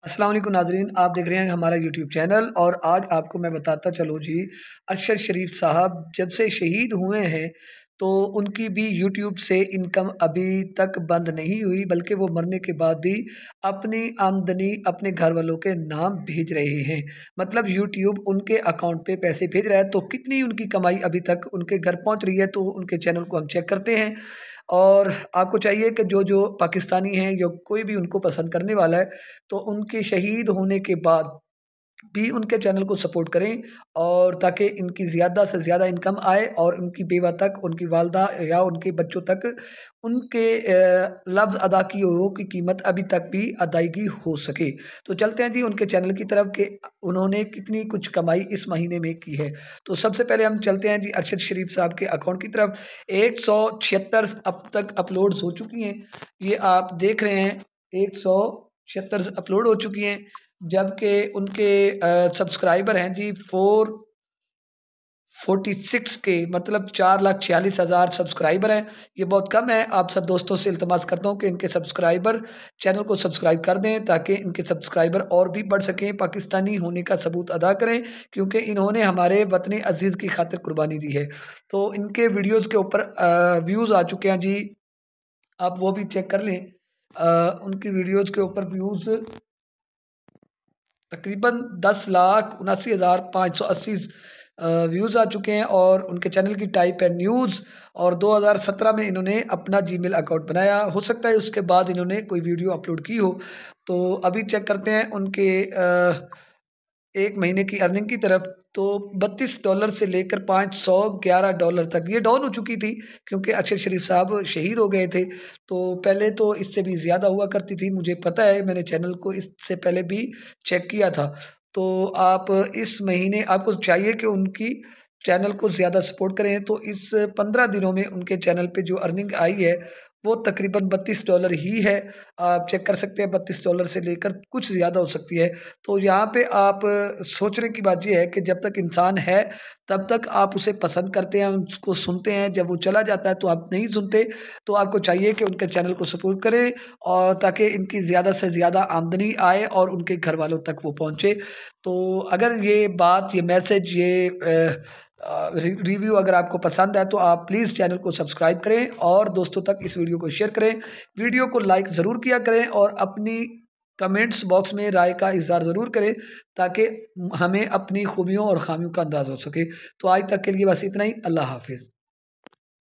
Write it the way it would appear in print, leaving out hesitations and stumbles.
अस्सलाम वालेकुम नाज़रीन, आप देख रहे हैं हमारा यूट्यूब चैनल। और आज आपको मैं बताता चलूँ जी, अरशद शरीफ साहब जब से शहीद हुए हैं तो उनकी भी यूट्यूब से इनकम अभी तक बंद नहीं हुई, बल्कि वो मरने के बाद भी अपनी आमदनी अपने घर वालों के नाम भेज रहे हैं। मतलब यूट्यूब उनके अकाउंट पे पैसे भेज रहा है, तो कितनी उनकी कमाई अभी तक उनके घर पहुंच रही है, तो उनके चैनल को हम चेक करते हैं। और आपको चाहिए कि जो जो पाकिस्तानी हैं या कोई भी उनको पसंद करने वाला है, तो उनके शहीद होने के बाद भी उनके चैनल को सपोर्ट करें, और ताकि इनकी ज़्यादा से ज़्यादा इनकम आए और उनकी बेवा तक, उनकी वालदा या उनके बच्चों तक उनके लफ्ज़ अदा किए हुओं की कीमत अभी तक भी अदायगी हो सके। तो चलते हैं जी उनके चैनल की तरफ कि उन्होंने कितनी कुछ कमाई इस महीने में की है। तो सबसे पहले हम चलते हैं जी अरशद शरीफ साहब के अकाउंट की तरफ। 176 अब तक अपलोड्स हो चुकी हैं, ये आप देख रहे हैं। 176 अपलोड हो चुकी हैं, जबकि उनके सब्सक्राइबर हैं जी 446 के, मतलब 4,46,000 सब्सक्राइबर हैं। ये बहुत कम है। आप सब दोस्तों से इल्तमास करता हूँ कि इनके सब्सक्राइबर चैनल को सब्सक्राइब कर दें, ताकि इनके सब्सक्राइबर और भी बढ़ सकें, पाकिस्तानी होने का सबूत अदा करें, क्योंकि इन्होंने हमारे वतन अजीज़ की खातिर कुर्बानी दी है। तो इनके वीडियोज़ के ऊपर व्यूज़ आ चुके हैं जी, आप वो भी चेक कर लें। उनकी वीडियोज़ के ऊपर व्यूज़ तकरीबन 10,79,580 व्यूज़ आ चुके हैं, और उनके चैनल की टाइप है न्यूज़। और 2017 में इन्होंने अपना जीमेल अकाउंट बनाया, हो सकता है उसके बाद इन्होंने कोई वीडियो अपलोड की हो। तो अभी चेक करते हैं उनके एक महीने की अर्निंग की तरफ। तो $32 से लेकर $511 तक ये डाउन हो चुकी थी, क्योंकि अरशद शरीफ साहब शहीद हो गए थे। तो पहले तो इससे भी ज़्यादा हुआ करती थी, मुझे पता है, मैंने चैनल को इससे पहले भी चेक किया था। तो आप इस महीने आपको चाहिए कि उनकी चैनल को ज़्यादा सपोर्ट करें, तो इस 15 दिनों में उनके चैनल पे जो अर्निंग आई है वो तकरीबन $32 ही है। आप चेक कर सकते हैं, $32 से लेकर कुछ ज़्यादा हो सकती है। तो यहाँ पे आप सोचने की बात ये है कि जब तक इंसान है तब तक आप उसे पसंद करते हैं, उसको सुनते हैं। जब वो चला जाता है तो आप नहीं सुनते। तो आपको चाहिए कि उनके चैनल को सपोर्ट करें, और ताकि इनकी ज़्यादा से ज़्यादा आमदनी आए और उनके घर वालों तक वो पहुँचे। तो अगर ये बात, ये मैसेज, ये रिव्यू अगर आपको पसंद है तो आप प्लीज़ चैनल को सब्सक्राइब करें और दोस्तों तक इस वीडियो को शेयर करें। वीडियो को लाइक ज़रूर किया करें, और अपनी कमेंट्स बॉक्स में राय का इज़हार ज़रूर करें, ताकि हमें अपनी खूबियों और ख़ामियों का अंदाज़ हो सके। तो आज तक के लिए बस इतना ही। अल्लाह हाफ़िज़।